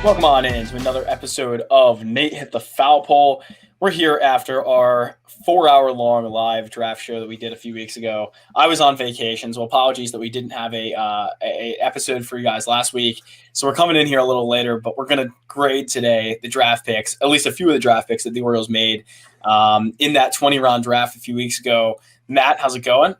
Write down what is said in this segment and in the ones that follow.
Welcome on in to another episode of Nate Hit the Foul Pole. We're here after our 4-hour-long live draft show that we did a few weeks ago. I was on vacation, so apologies that we didn't have a episode for you guys last week. So we're coming in here a little later, but we're going to grade today the draft picks, at least a few of the draft picks that the Orioles made in that 20-round draft a few weeks ago. Matt, how's it going?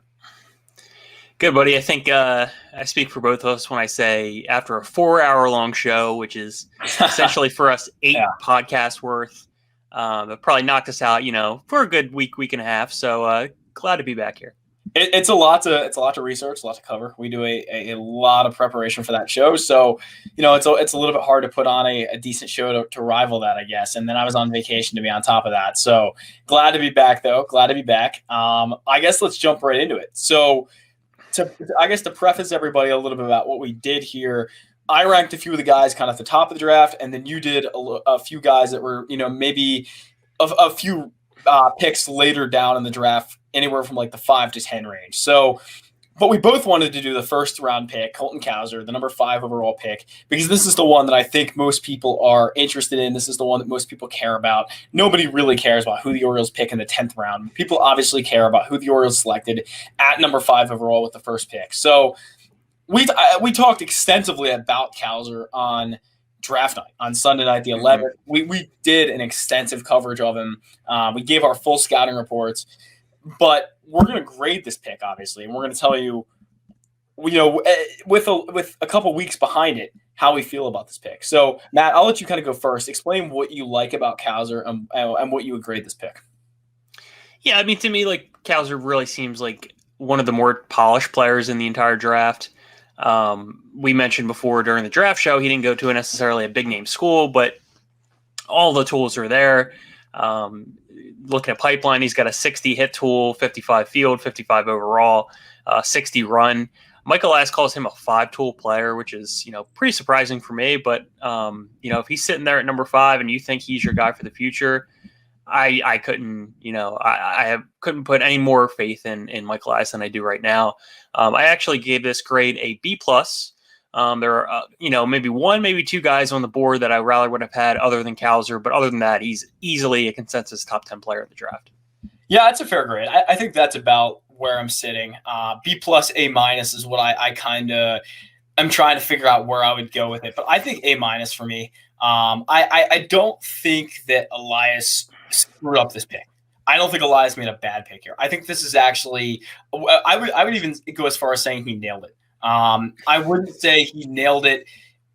Good, buddy. I think I speak for both of us when I say after a 4-hour-long show, which is essentially for us 8 podcasts worth, that probably knocked us out, for a good week and a half. So glad to be back here. It's a lot to research, a lot to cover. We do a lot of preparation for that show, so it's a little bit hard to put on a decent show to rival that, I guess. And then I was on vacation to be on top of that. So glad to be back, though. Glad to be back. I guess let's jump right into it. So. To preface everybody a little bit about what we did here, I ranked a few of the guys kind of at the top of the draft, and then you did a few guys that were, maybe a few picks later down in the draft, anywhere from like the 5 to 10 range. So, but we both wanted to do the first round pick, Colton Cowser, the number 5 overall pick, because this is the one that I think most people are interested in. This is the one that most people care about. Nobody really cares about who the Orioles pick in the 10th round. People obviously care about who the Orioles selected at number 5 overall with the first pick. So we talked extensively about Cowser on draft night, on Sunday night, the 11th. We did an extensive coverage of him. We gave our full scouting reports. But we're going to grade this pick, obviously, and we're going to tell you, with a couple weeks behind it, how we feel about this pick. So, Matt, I'll let you kind of go first. Explain what you like about Cowser and what you would grade this pick. Yeah, I mean, to me, like, Cowser really seems like one of the more polished players in the entire draft. We mentioned before during the draft show, he didn't go to necessarily a big-name school, but all the tools are there. Looking at pipeline, he's got a 60 hit tool, 55 field, 55 overall, 60 run. Michael Elias calls him a 5-tool player, which is, pretty surprising for me. But, if he's sitting there at number 5 and you think he's your guy for the future, I couldn't, I couldn't put any more faith in Michael Elias than I do right now. I actually gave this grade a B+. There are, maybe 1, maybe 2 guys on the board that I rather would have had other than Cowser. But other than that, he's easily a consensus top 10 player in the draft. Yeah, that's a fair grade. I think that's about where I'm sitting. B+, A- is what I kind of am trying to figure out where I would go with it. But I think A- for me. I don't think that Elias screwed up this pick. I don't think Elias made a bad pick here. I think this is actually – I would even go as far as saying he nailed it. I wouldn't say he nailed it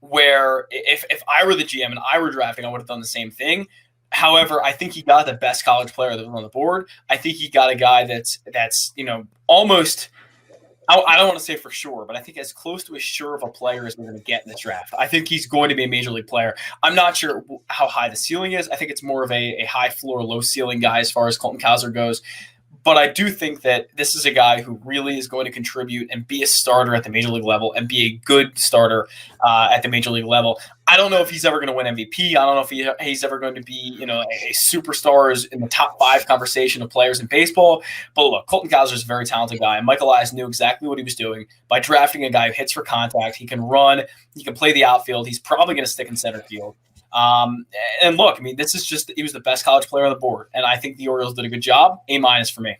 where if I were the GM and I were drafting, I would have done the same thing. However, I think he got the best college player that was on the board. I think he got a guy that's almost I don't want to say for sure, but I think as close to as sure of a player as we're going to get in this draft. I think he's going to be a major league player. I'm not sure how high the ceiling is. I think it's more of a high floor, low ceiling guy as far as Colton Cowser goes. But I do think that this is a guy who really is going to contribute and be a starter at the major league level and be a good starter at the major league level. I don't know if he's ever going to win MVP. I don't know if he's ever going to be, a superstar in the top 5 conversation of players in baseball. But look, Colton Cowser is a very talented guy. And Michael Elias knew exactly what he was doing by drafting a guy who hits for contact. He can run. He can play the outfield. He's probably going to stick in center field. And look, I mean, this is just, he was the best college player on the board. And I think the Orioles did a good job. A- for me.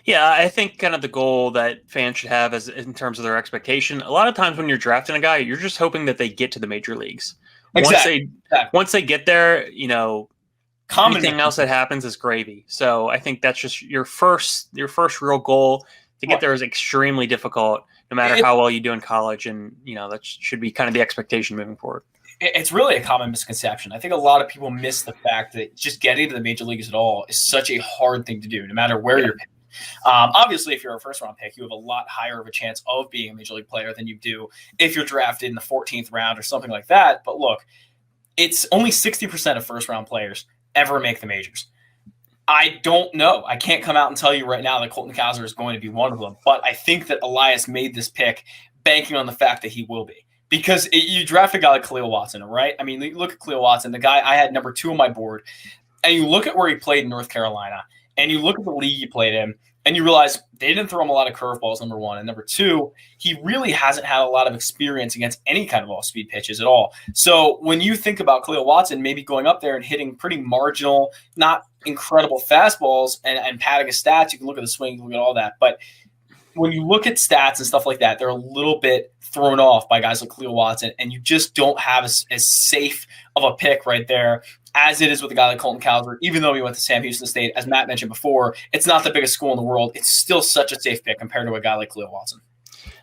Yeah, I think kind of the goal that fans should have as in terms of their expectation. A lot of times when you're drafting a guy, you're just hoping that they get to the major leagues. Exactly. Once they get there, anything else that happens is gravy. So I think that's just your first real goal. To get there is extremely difficult, no matter how well you do in college. And, that should be kind of the expectation moving forward. It's really a common misconception. I think a lot of people miss the fact that just getting to the major leagues at all is such a hard thing to do, no matter where you're picked. Obviously, if you're a first-round pick, you have a lot higher of a chance of being a major league player than you do if you're drafted in the 14th round or something like that. But look, it's only 60% of first-round players ever make the majors. I don't know. I can't come out and tell you right now that Colton Cowser is going to be one of them. But I think that Elias made this pick banking on the fact that he will be. Because you draft a guy like Cleo Watson, right? I mean, you look at Cleo Watson, the guy I had number 2 on my board, and you look at where he played in North Carolina, and you look at the league he played in, And you realize they didn't throw him a lot of curveballs, number one. And number two, he really hasn't had a lot of experience against any kind of off-speed pitches at all. So when you think about Cleo Watson maybe going up there and hitting pretty marginal, not incredible fastballs and padding his stats, you can look at the swing, you can look at all that. But when you look at stats and stuff like that, they're a little bit thrown off by guys like Cleo Watson, and you just don't have as safe of a pick right there as it is with a guy like Colton Cowser. Even though he went to Sam Houston State, as Matt mentioned before, it's not the biggest school in the world. It's still such a safe pick compared to a guy like Cleo Watson.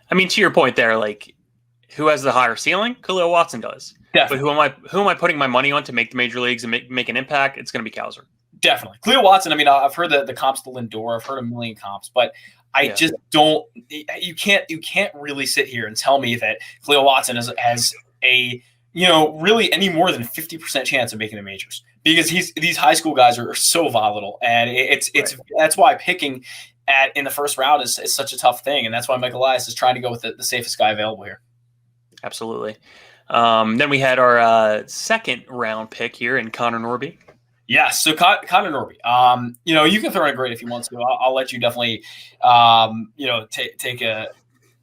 I mean, to your point there, like, who has the higher ceiling? Cleo Watson does. Definitely. But who am I putting my money on to make the major leagues and make an impact? It's going to be Cowser. Definitely. Cleo Watson, I mean, I've heard the comps to Lindor. I've heard a million comps, but I just don't – you can't really sit here and tell me that Cleo Watson has a – really any more than 50% chance of making the majors, because these high school guys are so volatile, and it's that's why picking in the first round is such a tough thing, and that's why Mike Elias is trying to go with the safest guy available here. Absolutely. Then we had our second round pick here in Connor Norby. Yeah, so Connor Norby. You can throw in a grade if you want to. I'll let you definitely take a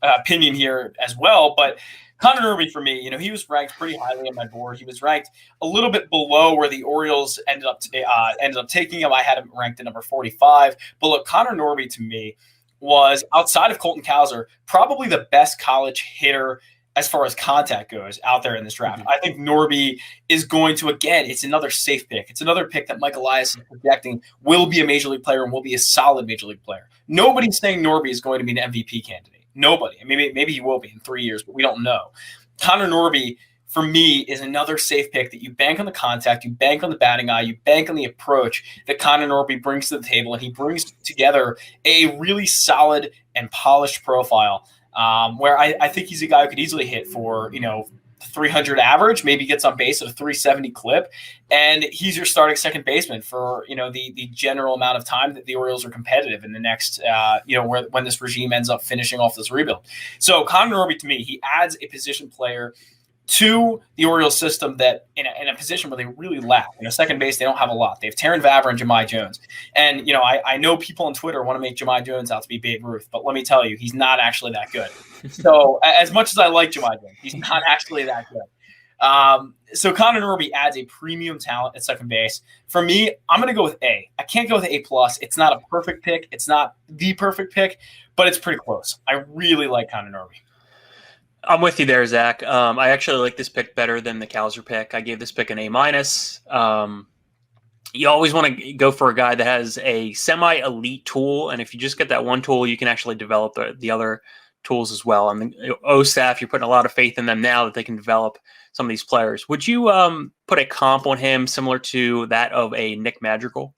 opinion here as well, but Connor Norby, for me, he was ranked pretty highly on my board. He was ranked a little bit below where the Orioles ended up taking him. I had him ranked at number 45. But look, Connor Norby to me was, outside of Colton Cowser, probably the best college hitter as far as contact goes out there in this draft. I think Norby is going to, again, it's another safe pick. It's another pick that Mike Elias is projecting will be a major league player and will be a solid major league player. Nobody's saying Norby is going to be an MVP candidate. Nobody. I mean, maybe he will be in 3 years, but we don't know. Connor Norby, for me, is another safe pick that you bank on the contact, you bank on the batting eye, you bank on the approach that Connor Norby brings to the table, and he brings together a really solid and polished profile where I think he's a guy who could easily hit for, 300 average, maybe gets on base at a 370 clip, and he's your starting second baseman for the general amount of time that the Orioles are competitive in the next when this regime ends up finishing off this rebuild. So Connor Norby, to me, he adds a position player to the Orioles system that in a position where they really lack. Second base, they don't have a lot. They have Taron Vavra and Jahmai Jones. And, I know people on Twitter want to make Jahmai Jones out to be Babe Ruth, but let me tell you, he's not actually that good. So as much as I like Jahmai Jones, he's not actually that good. So Connor Norby adds a premium talent at second base. For me, I'm going to go with A. I can't go with A+. It's not a perfect pick. It's not the perfect pick, but it's pretty close. I really like Connor Norby. I'm with you there, Zach. I actually like this pick better than the Cowser pick. I gave this pick an A-. You always want to go for a guy that has a semi-elite tool, and if you just get that one tool, you can actually develop the other tools as well. And the O staff, you're putting a lot of faith in them now that they can develop some of these players. Would you put a comp on him similar to that of a Nick Madrigal?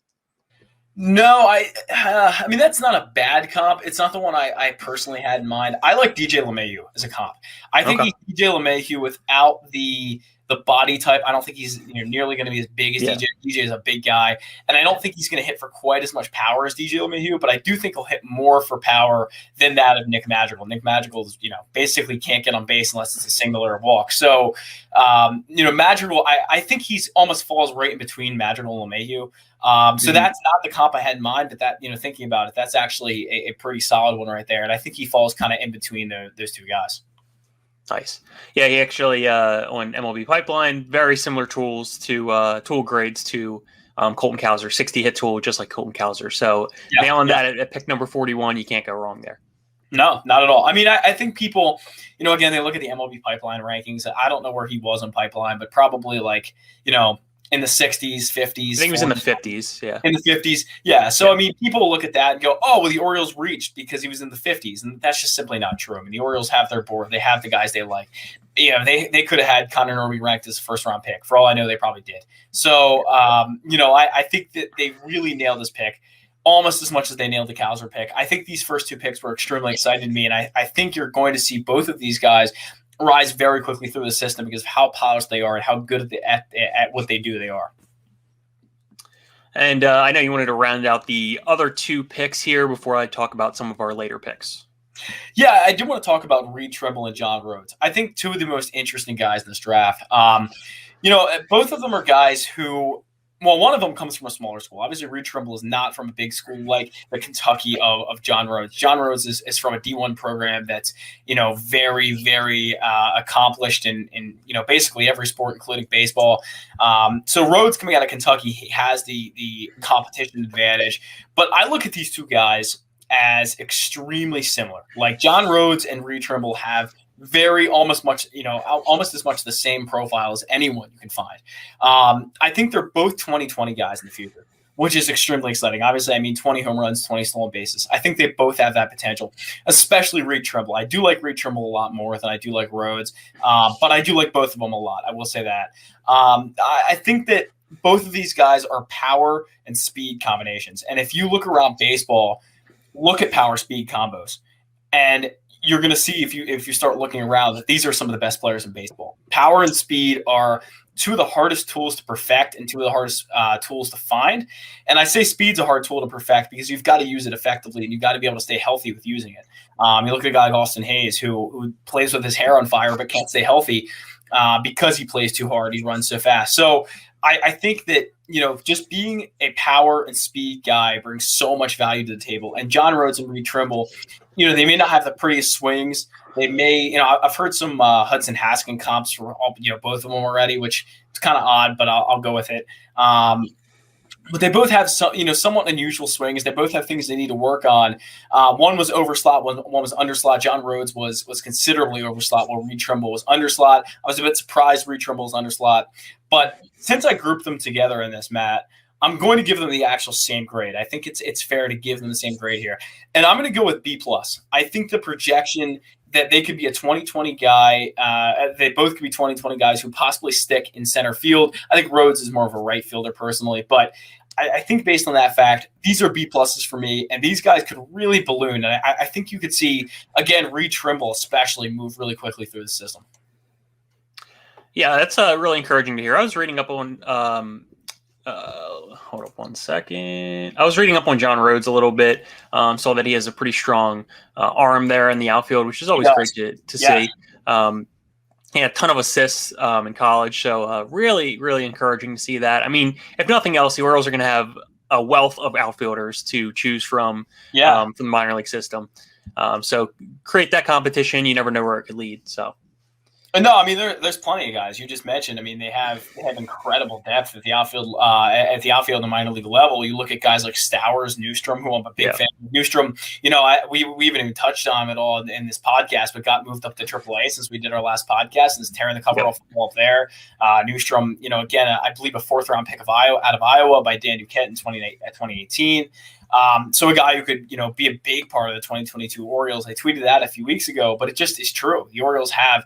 No, I mean, that's not a bad comp. It's not the one I personally had in mind. I like DJ LeMahieu as a comp. I think he's DJ LeMahieu without the body type. I don't think he's nearly going to be as big as DJ. DJ is a big guy, and I don't think he's going to hit for quite as much power as DJ LeMahieu, but I do think he'll hit more for power than that of Nick Madrigal. Nick Madrigal is, basically can't get on base unless it's a single or a walk. So, Madrigal, I think he's almost falls right in between Madrigal and LeMahieu. So that's not the comp I had in mind, but that, thinking about it, that's actually a pretty solid one right there. And I think he falls kind of in between those two guys. Nice. Yeah, he actually on MLB Pipeline, very similar tools to tool grades to Colton Cowser, 60 hit tool, just like Colton Cowser. So nailing that at pick number 41, you can't go wrong there. No, not at all. I mean, I think people, again, they look at the MLB Pipeline rankings. I don't know where he was on Pipeline, but probably in the 60s, 50s. I think he was in the 50s, yeah. In the 50s, yeah. So, I mean, people look at that and go, oh, well, the Orioles reached because he was in the 50s. And that's just simply not true. I mean, the Orioles have their board. They have the guys they like. They could have had Connor Norby ranked as a first-round pick. For all I know, they probably did. So, I think that they really nailed this pick almost as much as they nailed the Cowser pick. I think these first two picks were extremely exciting to me, and I think you're going to see both of these guys rise very quickly through the system because of how polished they are and how good at what they do they are. And I know you wanted to round out the other two picks here before I talk about some of our later picks. Yeah, I do want to talk about Reed Treble and John Rhodes. I think two of the most interesting guys in this draft. Both of them are guys who Well, one of them comes from a smaller school. Obviously, Reed Trimble is not from a big school like the Kentucky of John Rhodes. John Rhodes is from a D1 program that's, very, very accomplished in basically every sport, including baseball. So Rhodes coming out of Kentucky, he has the competition advantage. But I look at these two guys as extremely similar. Like John Rhodes and Reed Trimble have almost as much the same profile as anyone you can find. I think they're both 2020 guys in the future, which is extremely exciting. Obviously, 20 home runs, 20 stolen bases. I think they both have that potential, especially Reed Trimble. I do like Reed Trimble a lot more than I do like Rhodes, but I do like both of them a lot. I will say that. I think that both of these guys are power and speed combinations. And if you look around baseball, look at power speed combos, and you're going to see if you start looking around that these are some of the best players in baseball. Power and speed are two of the hardest tools to perfect and two of the hardest tools to find. And I say speed's a hard tool to perfect because you've got to use it effectively and you've got to be able to stay healthy with using it. You look at a guy like Austin Hayes who plays with his hair on fire but can't stay healthy because he plays too hard. He runs so fast. So I think that, just being a power and speed guy brings so much value to the table. And John Rhodes and Reed Trimble, they may not have the prettiest swings. They may, I've heard some Hudson Haskin comps for both of them already, which is kind of odd, but I'll go with it. But they both have somewhat unusual swings. They both have things they need to work on. One was overslot, one was underslot. John Rhodes was considerably overslot, while Reed Trimble was underslot. I was a bit surprised Reed Trimble was underslot. But since I grouped them together in this, Matt, I'm going to give them the actual same grade. I think it's fair to give them the same grade here. And I'm going to go with B+. I think the projection that they could be a 2020 guy, they both could be 2020 guys who possibly stick in center field. I think Rhodes is more of a right fielder personally, but I think based on that fact, these are B+ for me, and these guys could really balloon. And I think you could see, again, Reed Trimble especially move really quickly through the system. Yeah, that's really encouraging to hear. I was reading up on hold up one second. I was reading up on John Rhodes a little bit, saw that he has a pretty strong arm there in the outfield, which is always great to see. He had a ton of assists in college, so really, really encouraging to see that. If nothing else, the Orioles are going to have a wealth of outfielders to choose from the minor league system. So create that competition. You never know where it could lead. So. No, there's plenty of guys you just mentioned. They have incredible depth at the outfield and minor league level. You look at guys like Stowers, Newstrom, who I'm a big fan of. Newstrom, we haven't even touched on him at all in this podcast, but got moved up to AAA since we did our last podcast and is tearing the cover off the wall there. Newstrom, again, I believe a 4th round pick out of Iowa by Dan Duquette in 2018. So a guy who could, be a big part of the 2022 Orioles. I tweeted that a few weeks ago, but it just is true. The Orioles have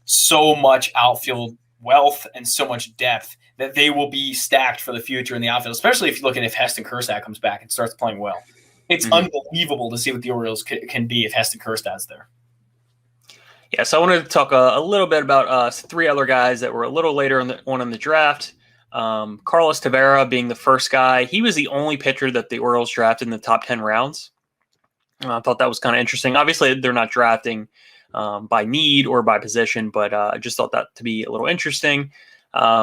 so much outfield wealth and so much depth that they will be stacked for the future in the outfield, especially if you look at if Heston Kjerstad comes back and starts playing well. It's unbelievable to see what the Orioles can be if Heston Kjerstad's there. Yeah, so I wanted to talk a little bit about 3 other guys that were a little later in the draft. Carlos Tavera being the first guy. He was the only pitcher that the Orioles drafted in the top 10 rounds. I thought that was kind of interesting. Obviously, they're not drafting by need or by position, but I just thought that to be a little interesting.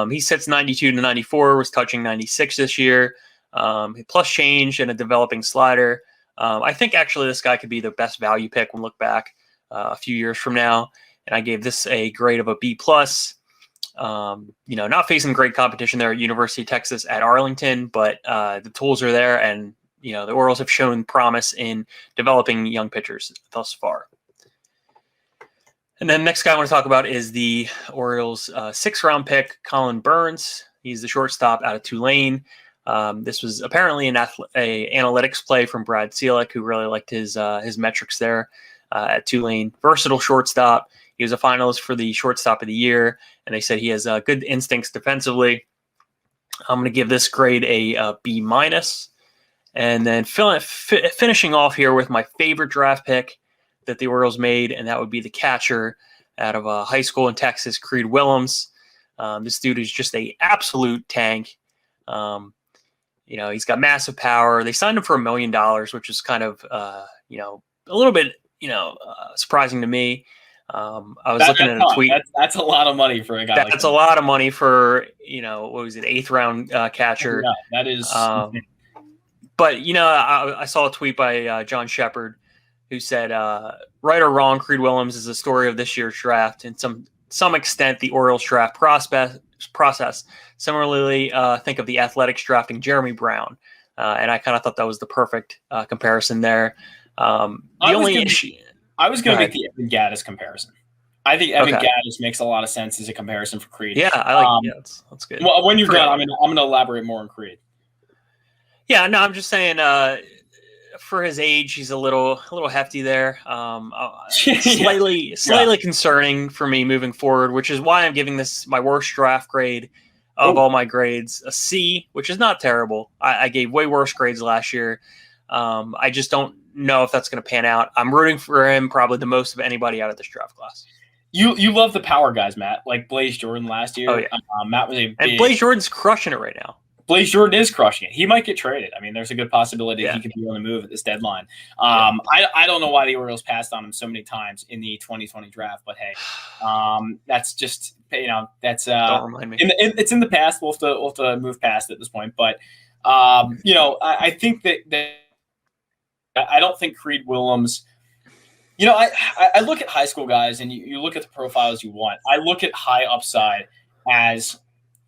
He sits 92 to 94, was touching 96 this year, plus change and a developing slider. I think actually this guy could be the best value pick when we look back a few years from now. And I gave this a grade of a B+. Not facing great competition there at University of Texas at Arlington, but the tools are there, and the Orioles have shown promise in developing young pitchers thus far. And then next guy I want to talk about is the Orioles' 6th round pick, Colin Burns. He's the shortstop out of Tulane. This was apparently an analytics play from Brad Ciolek, who really liked his metrics there at Tulane. Versatile shortstop. He was a finalist for the shortstop of the year, and they said he has good instincts defensively. I'm going to give this grade a B-. And then finishing off here with my favorite draft pick that the Orioles made, and that would be the catcher out of high school in Texas, Creed Willems. This dude is just an absolute tank. He's got massive power. They signed him for $1 million, which is kind of, a little bit, surprising to me. I was looking at a tweet. That's a lot of money for a guy. That's a lot of money for, what was it, 8th round catcher. Yeah, that is. But I saw a tweet by John Shepard who said, "Right or wrong, Creed Willems is the story of this year's draft. And some extent, the Orioles draft process. Similarly, think of the Athletics drafting Jeremy Brown." And I kind of thought that was the perfect comparison there. I was going to make the Evan Gattis comparison. I think Evan Gattis makes a lot of sense as a comparison for Creed. Yeah, I like. That's good. Well, when you're done, I'm going to elaborate more on Creed. Yeah, no, I'm just saying. For his age, he's a little hefty there. Slightly concerning for me moving forward, which is why I'm giving this my worst draft grade of all my grades, a C, which is not terrible. I gave way worse grades last year. I just don't know if that's going to pan out. I'm rooting for him probably the most of anybody out of this draft class. You love the power guys, Matt, like Blaze Jordan last year. Oh, yeah. Matt was and Blaze Jordan's crushing it right now. Blaze Jordan is crushing it. He might get traded. I mean, there's a good possibility he could be on the move at this deadline. I don't know why the Orioles passed on him so many times in the 2020 draft, but hey, that's just that's don't remind me. It's in the past. We'll have to move past it at this point. But I think that I don't think Creed Willems. I look at high school guys, and you look at the profiles you want. I look at high upside as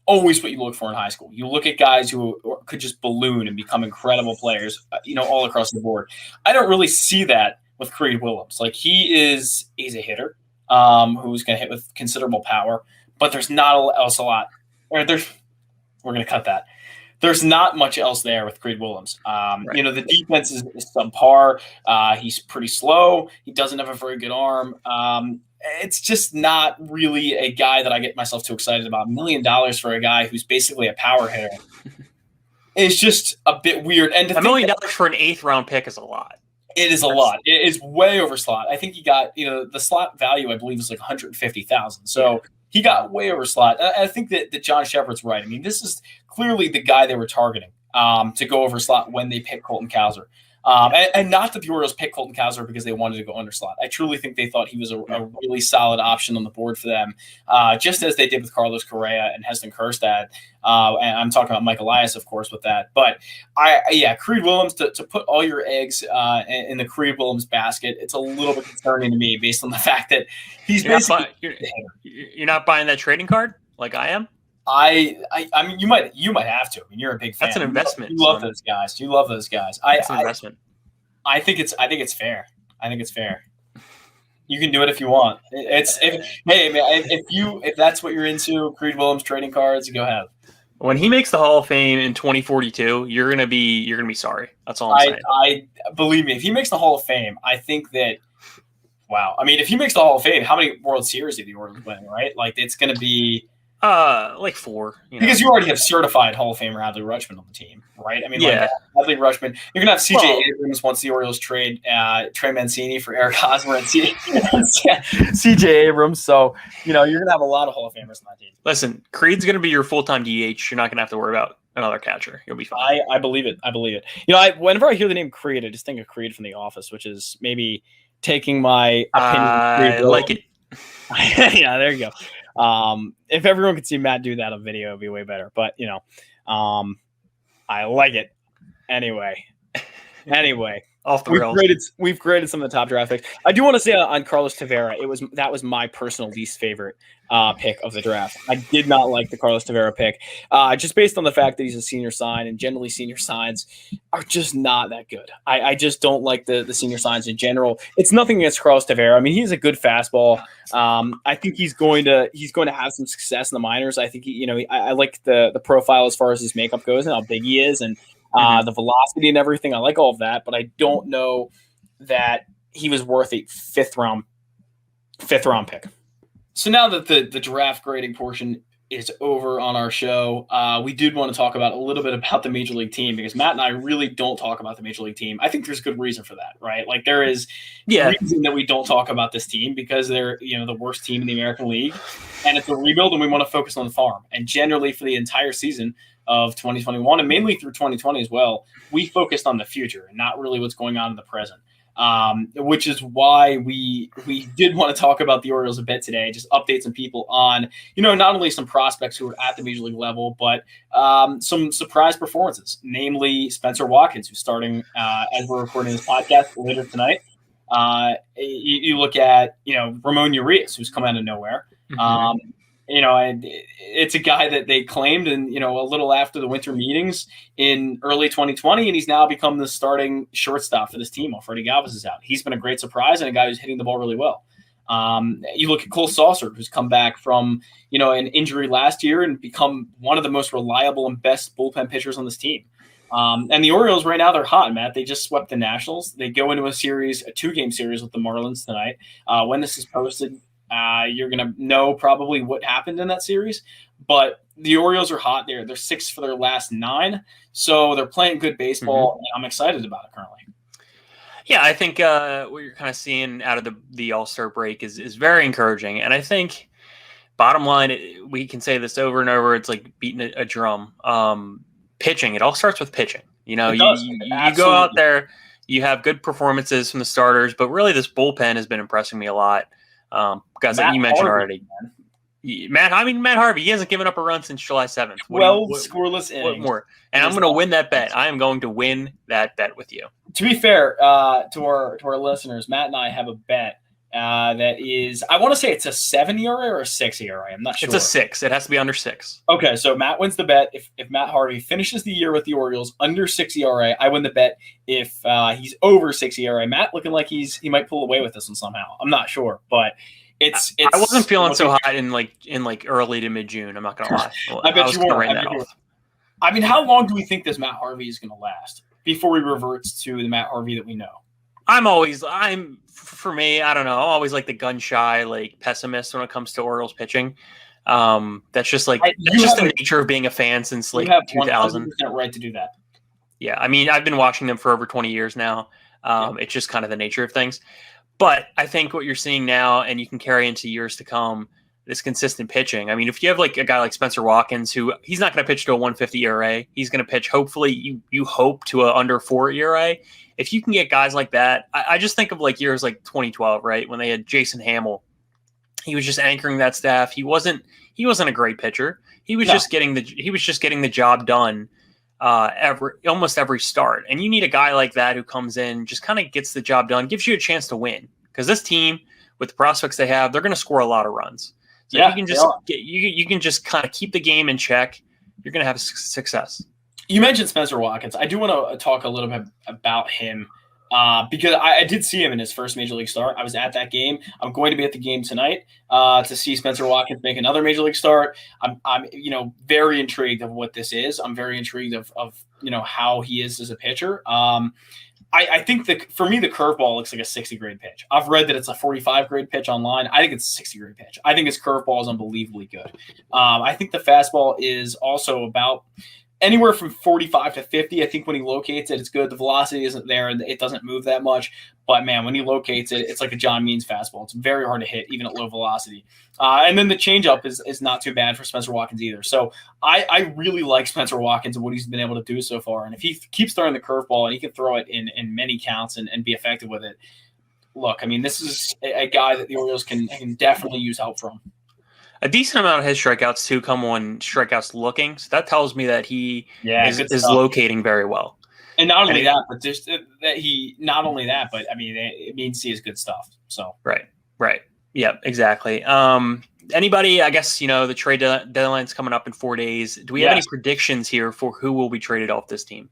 always what you look for in high school. You look at guys who could just balloon and become incredible players, all across the board. I don't really see that with Creed Willems. Like he's a hitter who's going to hit with considerable power, but there's not else a lot. We're going to cut that. There's not much else there with Creed Willems. Right. The defense is subpar. He's pretty slow. He doesn't have a very good arm. It's just not really a guy that I get myself too excited about. $1 million for a guy who's basically a power hitter is just a bit weird. And $1 million for an 8th round pick is a lot. It is a lot. It is way over slot. I think he got, the slot value, I believe, is like $150,000. So he got way over slot. I think that John Shepard's right. I mean, this is clearly the guy they were targeting to go over slot when they picked Colton Cowser. And not that the Orioles picked Colton Cowser because they wanted to go under slot. I truly think they thought he was a really solid option on the board for them, just as they did with Carlos Correa and Heston Kjerstad. And I'm talking about Mike Elias, of course, with that. But Creed Willems, to put all your eggs in the Creed Willems basket, it's a little bit concerning to me based on the fact that he's you're not buying that trading card like I am. I mean, you might have to. I mean, you're a big fan. That's an investment. You love those guys. You love those guys. That's an investment. I think it's fair. I think it's fair. You can do it if you want. If that's what you're into, Creed Willems trading cards, go ahead. When he makes the Hall of Fame in 2042, you're gonna be sorry. That's all I'm saying. I believe me. If he makes the Hall of Fame, I think that. Wow. I mean, if he makes the Hall of Fame, how many World Series did the Orioles win? Right? Like it's gonna be. Like 4. Because you already have certified Hall of Famer Adley Rutschman on the team, right? I mean, Adley Rutschman. You're gonna have CJ Abrams once the Orioles trade Trey Mancini for Eric Hosmer and CJ Abrams. So you're gonna have a lot of Hall of Famers on that team. Listen, Creed's gonna be your full-time DH. You're not gonna have to worry about another catcher. You'll be fine. I believe it. I believe it. Whenever I hear the name Creed, I just think of Creed from The Office, which is maybe taking my opinion. I like it. Yeah, there you go. If everyone could see Matt do that on video, it'd be way better. But I like it anyway. Off the rails. We've graded some of the top draft picks. I do want to say on Carlos Tavera, that was my personal least favorite pick of the draft. I did not like the Carlos Tavera pick, just based on the fact that he's a senior sign, and generally senior signs are just not that good. I just don't like the senior signs in general. It's nothing against Carlos Tavera. I mean, he's a good fastball. I think he's going to have some success in the minors. I think I like the profile as far as his makeup goes and how big he is, and the velocity and everything. I like all of that, but I don't know that he was worth a fifth round pick. So now that the draft grading portion is over on our show, we did want to talk about a little bit about the Major League team, because Matt and I really don't talk about the Major League team. I think there's good reason for that, right? Like there is reason that we don't talk about this team, because they're the worst team in the American League, and it's a rebuild, and we want to focus on the farm. And generally for the entire season of 2021, and mainly through 2020 as well, we focused on the future and not really what's going on in the present. which is why we did want to talk about the Orioles a bit today, just update some people on, not only some prospects who are at the major league level, but some surprise performances, namely Spencer Watkins, who's starting as we're recording this podcast later tonight. You look at, Ramon Urias, who's come out of nowhere. Mm-hmm. And it's a guy that they claimed a little after the winter meetings in early 2020, and he's now become the starting shortstop for this team while Freddie Galvez is out. He's been a great surprise and a guy who's hitting the ball really well. You look at Cole Saucer, who's come back from, an injury last year and become one of the most reliable and best bullpen pitchers on this team. And the Orioles right now, they're hot, Matt. They just swept the Nationals. They go into a 2-game series with the Marlins tonight. When this is posted, you're going to know probably what happened in that series. But the Orioles are hot. They're 6 for their last 9. So they're playing good baseball. And I'm excited about it currently. Yeah, I think what you're kind of seeing out of the All-Star break is very encouraging. And I think, bottom line, we can say this over and over. It's like beating a drum. Pitching, it all starts with pitching. You go out there, you have good performances from the starters, but really this bullpen has been impressing me a lot. Guys that you mentioned already. Matt Harvey, he hasn't given up a run since July 7th. 12 scoreless innings. What more? And I'm going to win that bet. I am going to win that bet with you. To be fair to our listeners, Matt and I have a bet that is, I want to say it's a 7 ERA or a 6 ERA. I'm not sure. It's a 6. It has to be under 6. Okay, so Matt wins the bet. If Matt Harvey finishes the year with the Orioles under 6 ERA, I win the bet if he's over 6 ERA. Matt looking like he might pull away with this one somehow. I'm not sure, but it's I wasn't feeling so hot in early to mid June. I'm not gonna lie. I bet you weren't. I mean, how long do we think this Matt Harvey is going to last before he reverts to the Matt Harvey that we know? For me, I don't know. I'm always like the gun shy, like pessimist when it comes to Orioles pitching. That's just like the nature of being a fan since like 2000. 100% right to do that. Yeah, I mean, I've been watching them for over 20 years now. It's just kind of the nature of things. But I think what you're seeing now, and you can carry into years to come, this consistent pitching. I mean, if you have like a guy like Spencer Watkins, who he's not going to pitch to a 150 ERA, he's going to pitch, hopefully, you hope to a under 4 ERA. If you can get guys like that, I just think of like years like 2012, right, when they had Jason Hamill. He was just anchoring that staff. He wasn't a great pitcher. He was just getting the job done almost every start. And you need a guy like that who comes in, just kind of gets the job done, gives you a chance to win. Because this team, with the prospects they have, they're going to score a lot of runs. So if you can just kind of keep the game in check, you're going to have success. You mentioned Spencer Watkins. I do want to talk a little bit about him because I did see him in his first Major League start. I was at that game. I'm going to be at the game tonight to see Spencer Watkins make another Major League start. I'm very intrigued of what this is. I'm very intrigued of how he is as a pitcher. I think for me, the curveball looks like a 60 grade pitch. I've read that it's a 45 grade pitch online. I think it's a 60 grade pitch. I think his curveball is unbelievably good. I think the fastball is also about anywhere from 45 to 50. I think when he locates it, it's good. The velocity isn't there and it doesn't move that much. But man, when he locates it, it's like a John Means fastball. It's very hard to hit, even at low velocity. And then the changeup is not too bad for Spencer Watkins either. So I really like Spencer Watkins and what he's been able to do so far. And if he keeps throwing the curveball and he can throw it in many counts and be effective with it, look, I mean, this is a guy that the Orioles can definitely use help from. A decent amount of his strikeouts too come when strikeouts looking. So that tells me that he is locating very well. And not only that, but just that but I mean, it means he has good stuff. So right. Yeah, exactly. Anybody, I guess, the trade deadline's coming up in 4 days. Do we have any predictions here for who will be traded off this team?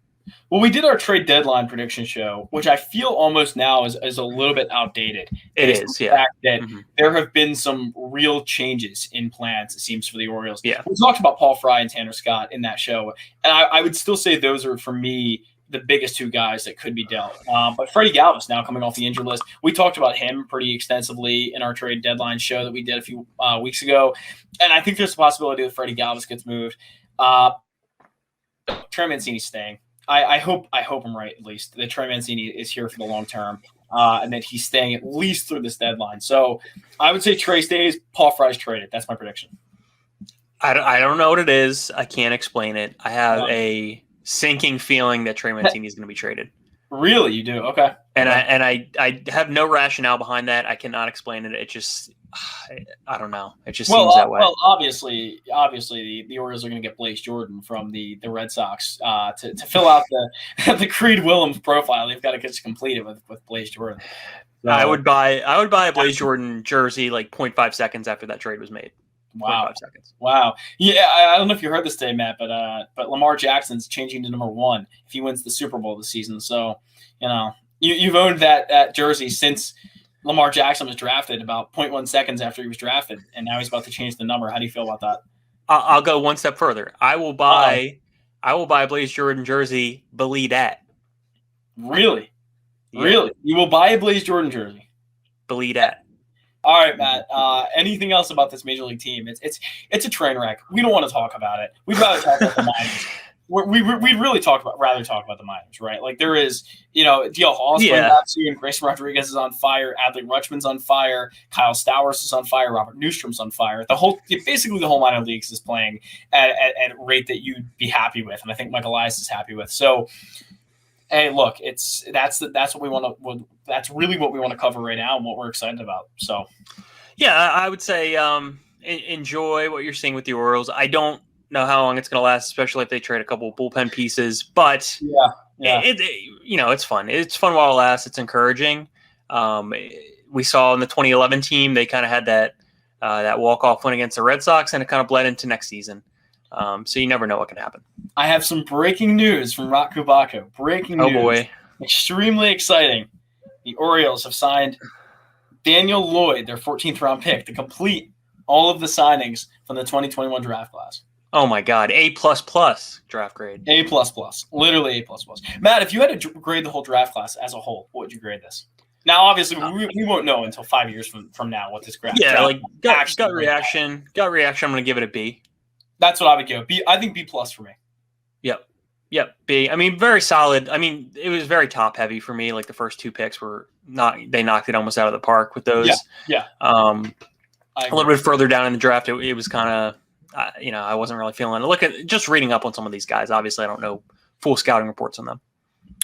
Well, we did our trade deadline prediction show, which I feel almost now is a little bit outdated. It is, yeah. The fact that there have been some real changes in plans, it seems, for the Orioles. Yeah. We talked about Paul Fry and Tanner Scott in that show, and I would still say those are, for me, the biggest two guys that could be dealt. But Freddie Galvez now coming off the injured list. We talked about him pretty extensively in our trade deadline show that we did a few weeks ago, and I think there's a possibility that Freddie Galvez gets moved. Trey Mancini's staying. I hope I'm right, at least, that Trey Mancini is here for the long term and that he's staying at least through this deadline. So I would say Trey stays, Paul Fry's traded. That's my prediction. I don't know what it is. I can't explain it. I have a sinking feeling that Trey Mancini is going to be traded. Really, you do? Okay. And Okay. I have no rationale behind that. I cannot explain it. It just I don't know. It just Well, seems that way. well, obviously, the Orioles are going to get Blaze Jordan from the Red Sox to fill out the the Creed Willems profile. They've got to get completed with Blaze Jordan. So, I would buy a Blaze Jordan jersey like 0.5 seconds after that trade was made. wow, 0.5 seconds. wow, yeah. I don't know if you heard this today, Matt, but Lamar Jackson's changing to number 1 if he wins the Super Bowl this season. So you've owned that jersey since Lamar Jackson was drafted about 0.1 seconds after he was drafted, and now he's about to change the number. How do you feel about that? I'll go one step further. I will buy a Blaze Jordan jersey. Believe that. Really? Yeah. Really? You will buy a Blaze Jordan jersey? Believe that. All right, Matt. Anything else about this Major League team? It's a train wreck. We don't want to talk about it. We'd rather talk about the minors. We'd really rather talk about the minors, right? Like there is, D.L. Hall's playing back soon. Grayson Rodriguez is on fire. Adley Rutschman's on fire. Kyle Stowers is on fire. Robert Newstrom's on fire. Basically the whole minor leagues is playing at a rate that you'd be happy with, and I think Michael Elias is happy with. So, hey, look, that's what we want to. That's really what we want to cover right now and what we're excited about. So, yeah, I would say enjoy what you're seeing with the Orioles. I don't know how long it's going to last, especially if they trade a couple of bullpen pieces. But it's fun. It's fun while it lasts. It's encouraging. We saw in the 2011 team they kind of had that walk-off win against the Red Sox, and it kind of bled into next season. So you never know what can happen. I have some breaking news from Rock Kubaku. Breaking news. Oh, boy. Extremely exciting. The Orioles have signed Daniel Lloyd, their 14th round pick, to complete all of the signings from the 2021 draft class. Oh, my God. A++ draft grade. A++. Literally A++. Matt, if you had to grade the whole draft class as a whole, what would you grade this? Now, obviously, we won't know until 5 years from now what this draft. Yeah, like gut reaction. Gut reaction. I'm going to give it a B. That's what I would give. B. I think B+ for me. Yep. B. I mean, very solid. I mean, it was very top heavy for me. Like the first 2 picks they knocked it almost out of the park with those. Yeah. A little bit further down in the draft, it was kind of, I wasn't really feeling it. Just reading up on some of these guys. Obviously, I don't know full scouting reports on them.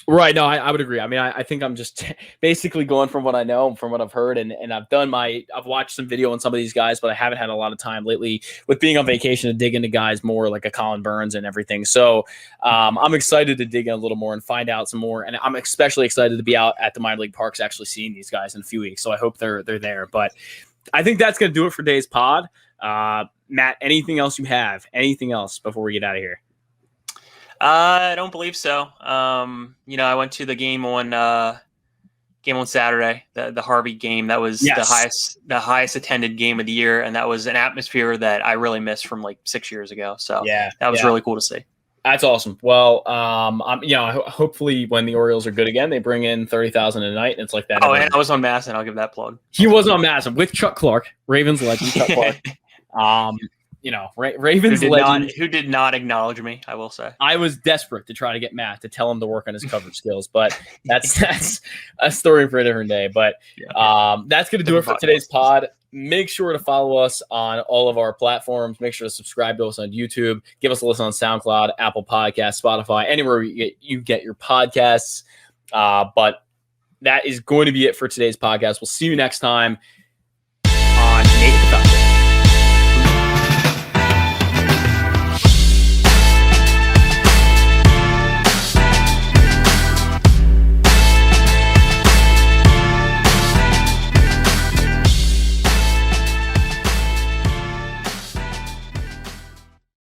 Right. No, I would agree. I mean, I think I'm just basically going from what I know, from what I've heard, and I've watched some video on some of these guys, but I haven't had a lot of time lately with being on vacation to dig into guys more like a Colin Burns and everything. So I'm excited to dig in a little more and find out some more. And I'm especially excited to be out at the minor league parks actually seeing these guys in a few weeks. So I hope they're there. But I think that's going to do it for today's pod. Matt, anything else you have? Anything else before we get out of here? I don't believe so. I went to the game on Saturday, the Harvey game. That was the highest attended game of the year, and that was an atmosphere that I really missed from like 6 years ago. So that was really cool to see. That's awesome. Well, hopefully when the Orioles are good again, they bring in 30,000 a night, and it's like that. Oh, and I was on Masson. I'll give that plug. He was on Masson with Chuck Clark, Ravens legend Chuck Clark. Ravens legend who did not acknowledge me, I will say. I was desperate to try to get Matt to tell him to work on his coverage skills, but that's a story for a different day. But that's going to do it for today's pod. Make sure to follow us on all of our platforms. Make sure to subscribe to us on YouTube. Give us a listen on SoundCloud, Apple Podcasts, Spotify, anywhere you get your podcasts. But that is going to be it for today's podcast. We'll see you next time on Nate